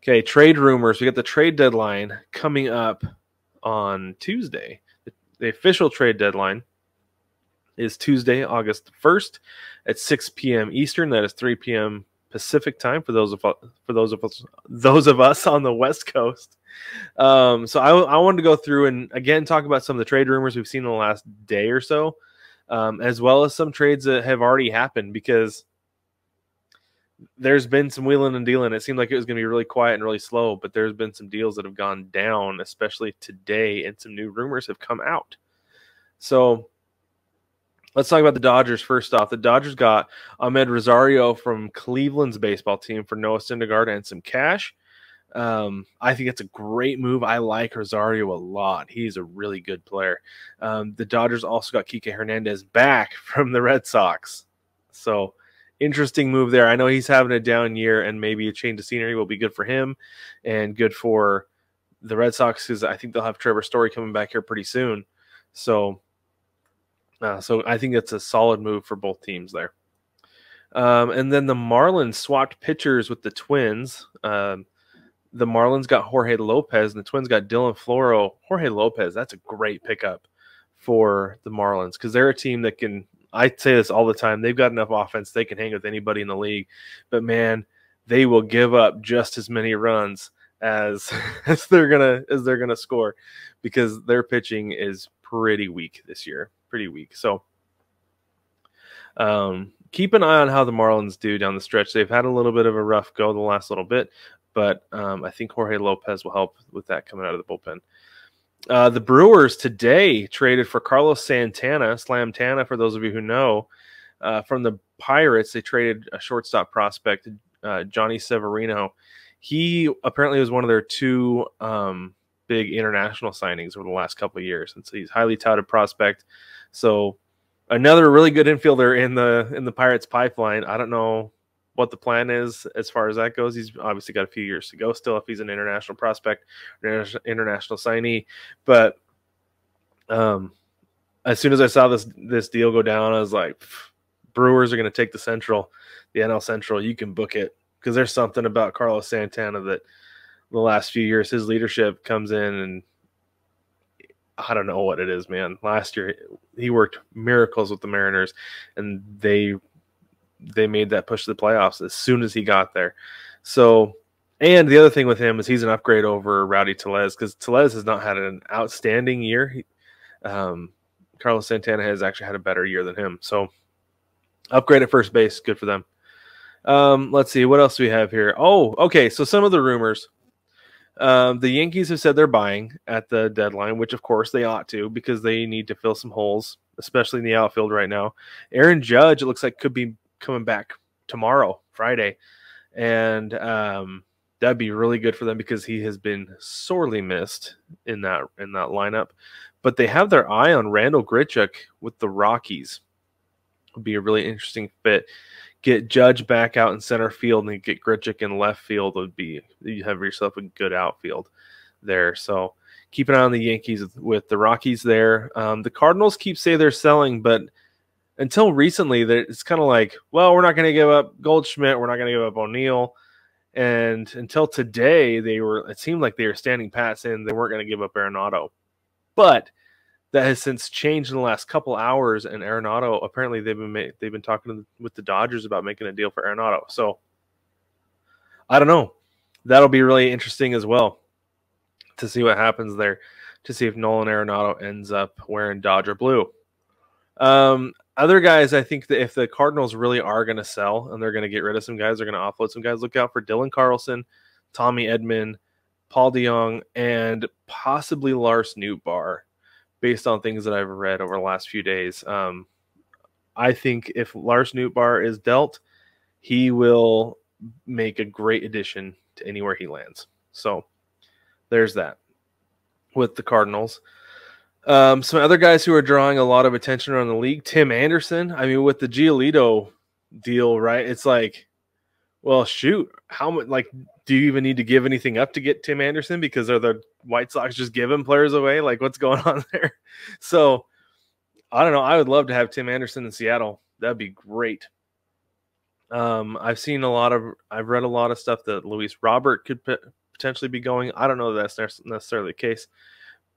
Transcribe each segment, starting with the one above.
Okay, trade rumors. We got the trade deadline coming up on Tuesday. The official trade deadline is Tuesday, August 1st at 6 p.m. Eastern. That is 3 p.m. Pacific time for those of us on the West Coast. So I wanted to go through and again talk about some of the trade rumors we've seen in the last day or so, as well as some trades that have already happened, because there's been some wheeling and dealing. It seemed like it was going to be really quiet and really slow, but there's been some deals that have gone down, especially today, and some new rumors have come out. So let's talk about the Dodgers first off. The Dodgers got Ahmed Rosario from Cleveland's baseball team for Noah Syndergaard and some cash. I think it's a great move. I like Rosario a lot. He's a really good player. The Dodgers also got Kike Hernandez back from the Red Sox. So interesting move there. I know he's having a down year, and maybe a change of scenery will be good for him and good for the Red Sox, because I think they'll have Trevor Story coming back here pretty soon. So I think it's a solid move for both teams there. And then the Marlins swapped pitchers with the Twins. The Marlins got Jorge Lopez, and the Twins got Dylan Floro. Jorge Lopez, that's a great pickup for the Marlins, because they're a team that can, I say this all the time, they've got enough offense, they can hang with anybody in the league. But, man, they will give up just as many runs as they're gonna score, because their pitching is pretty weak this year. Pretty weak. So keep an eye on how the Marlins do down the stretch. They've had a little bit of a rough go the last little bit, but I think Jorge Lopez will help with that coming out of the bullpen. The Brewers today traded for Carlos Santana, Slam Tana, for those of you who know. From the Pirates, they traded a shortstop prospect, Johnny Severino. He apparently was one of their two big international signings over the last couple of years, and so he's a highly touted prospect. So another really good infielder in the Pirates pipeline. I don't know what the plan is as far as that goes. He's obviously got a few years to go still if he's an international prospect or international signee. But as soon as I saw this deal go down, I was like, Brewers are going to take the NL Central. You can book it, because there's something about Carlos Santana that the last few years, his leadership comes in, and I don't know what it is, man. Last year, he worked miracles with the Mariners, and they made that push to the playoffs as soon as he got there. So, and the other thing with him is he's an upgrade over Rowdy Tellez, because Tellez has not had an outstanding year. Carlos Santana has actually had a better year than him. So, upgrade at first base, good for them. Let's see, what else do we have here? Oh, okay, so some of the rumors. The Yankees have said they're buying at the deadline, which of course they ought to, because they need to fill some holes, especially in the outfield right now. Aaron Judge, it looks like, could be coming back tomorrow, Friday, and that'd be really good for them, because he has been sorely missed in that lineup. But they have their eye on Randall Grichuk with the Rockies. Would be a really interesting fit. Get Judge back out in center field and get Grichuk in left field you have yourself a good outfield there. So keep an eye on the Yankees with the Rockies there. The Cardinals keep saying they're selling, but until recently, it's kind of like, well, we're not going to give up Goldschmidt, we're not going to give up O'Neill, and until today, it seemed like they were standing pat saying they weren't going to give up Arenado, but that has since changed in the last couple hours, and Arenado, apparently they've been talking with the Dodgers about making a deal for Arenado. So I don't know. That'll be really interesting as well to see what happens there, to see if Nolan Arenado ends up wearing Dodger blue. Other guys, I think that if the Cardinals really are going to sell and they're going to get rid of some guys, they're going to offload some guys, look out for Dylan Carlson, Tommy Edman, Paul DeJong, and possibly Lars Nootbaar, based on things that I've read over the last few days. I think if Lars Nootbaar is dealt, he will make a great addition to anywhere he lands. So there's that with the Cardinals. Some other guys who are drawing a lot of attention around the league, Tim Anderson. I mean, with the Giolito deal, right? It's like, well, shoot, how much? Like, do you even need to give anything up to get Tim Anderson? Because are the White Sox just giving players away? Like, what's going on there? So, I don't know. I would love to have Tim Anderson in Seattle. That'd be great. I've read a lot of stuff that Luis Robert could potentially be going. I don't know that that's necessarily the case,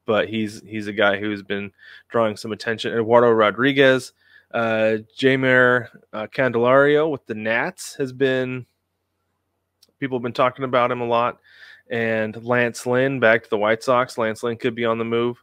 but he's a guy who's been drawing some attention. Eduardo Rodriguez, Jeimer Candelario with the Nats has been, people have been talking about him a lot, and Lance Lynn back to the White Sox. Lance Lynn could be on the move,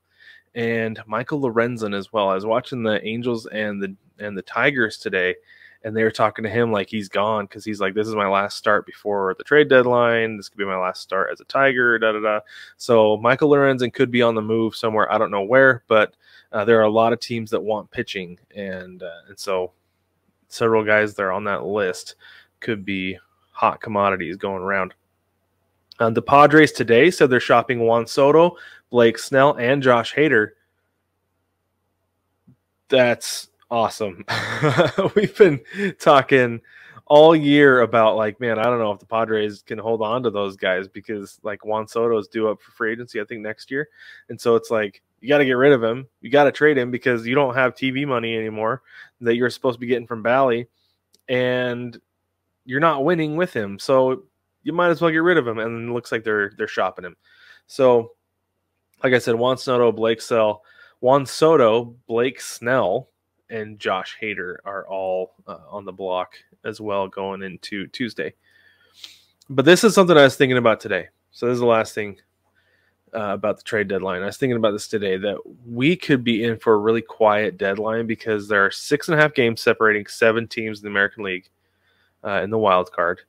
and Michael Lorenzen as well. I was watching the Angels and the Tigers today, and they were talking to him like he's gone because he's like, this is my last start before the trade deadline. This could be my last start as a Tiger. Da da da. So Michael Lorenzen could be on the move somewhere. I don't know where, but there are a lot of teams that want pitching, and so several guys that are on that list could be hot commodities going around. The Padres today said they're shopping Juan Soto, Blake Snell, and Josh Hader. That's awesome. We've been talking all year about, like, man, I don't know if the Padres can hold on to those guys because, like, Juan Soto is due up for free agency, I think, next year. And so it's like, you got to get rid of him. You got to trade him because you don't have TV money anymore that you're supposed to be getting from Bally, and you're not winning with him. So you might as well get rid of him. And it looks like they're shopping him. So, like I said, Juan Soto, Blake Snell, and Josh Hader are all on the block as well going into Tuesday. But this is something I was thinking about today. So this is the last thing about the trade deadline. I was thinking about this today, that we could be in for a really quiet deadline because there are 6.5 games separating 7 teams in the American League in the wild card.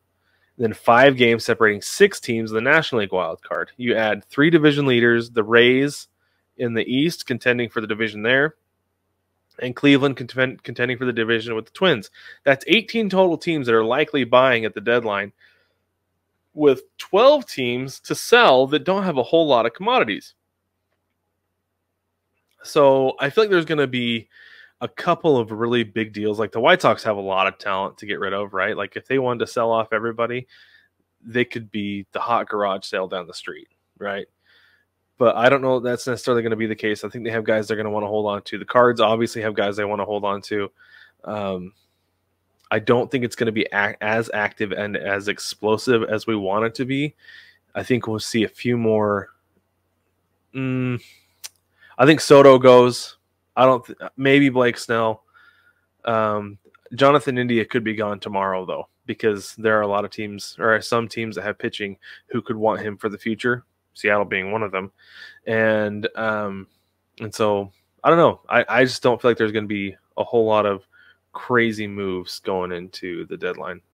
Then 5 games separating 6 teams in the National League wild card. You add 3 division leaders, the Rays in the East contending for the division there, and Cleveland contending for the division with the Twins. That's 18 total teams that are likely buying at the deadline, with 12 teams to sell that don't have a whole lot of commodities. So I feel like there's going to be a couple of really big deals. Like the White Sox have a lot of talent to get rid of, right? Like if they wanted to sell off everybody, they could be the hot garage sale down the street, right? But I don't know if that's necessarily going to be the case. I think they have guys they're going to want to hold on to. The Cards obviously have guys they want to hold on to. I don't think it's going to be as active and as explosive as we want it to be. I think we'll see a few more. I think Soto goes. I don't. Maybe Blake Snell. Jonathan India could be gone tomorrow though, because there are a lot of teams, or some teams that have pitching who could want him for the future. Seattle being one of them, and so I don't know. I just don't feel like there's going to be a whole lot of crazy moves going into the deadline.